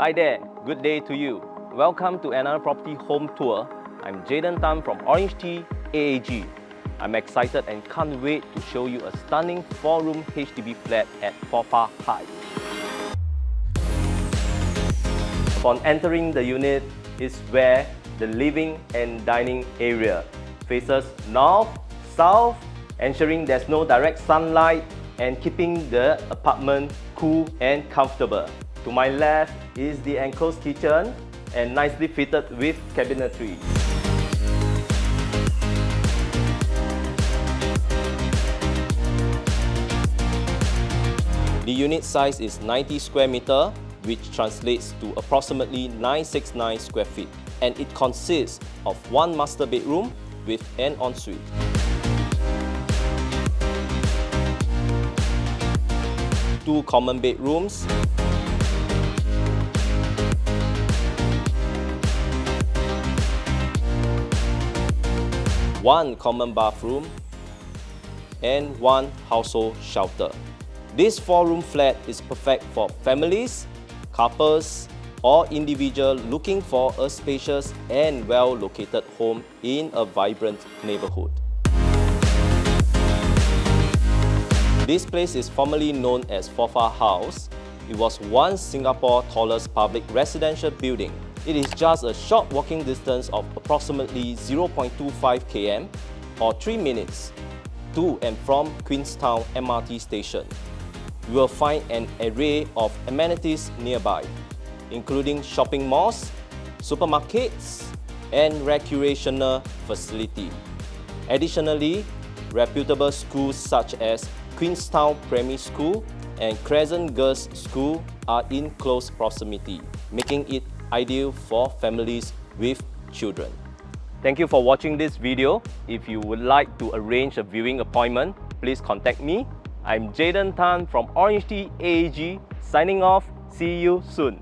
Hi there, good day to you. Welcome to another property home tour. I'm Jayden from OrangeTee AAG. I'm excited and can't wait to show you a stunning 4-room HDB flat at Forfar High. Upon entering the unit is where the living and dining area faces north, south, ensuring there's no direct sunlight and keeping the apartment cool and comfortable. To my left is the enclosed kitchen and nicely fitted with cabinetry. The unit size is 90 square meter, which translates to approximately 969 square feet, and it consists of one master bedroom with an ensuite. Two common bedrooms, one common bathroom, and one household shelter. This 4-room flat is perfect for families, couples, or individuals looking for a spacious and well-located home in a vibrant neighborhood. This place is formerly known as Forfar House. It was once Singapore's tallest public residential building. It is just a short walking distance of approximately 0.25 km or 3 minutes to and from Queenstown MRT station. You will find an array of amenities nearby, including shopping malls, supermarkets, and recreational facilities. Additionally, reputable schools such as Queenstown Primary School and Crescent Girls School are in close proximity, making it ideal for families with children. Thank you for watching this video. If you would like to arrange a viewing appointment, please contact me. I'm Jayden from OrangeTee AAG, signing off. See you soon.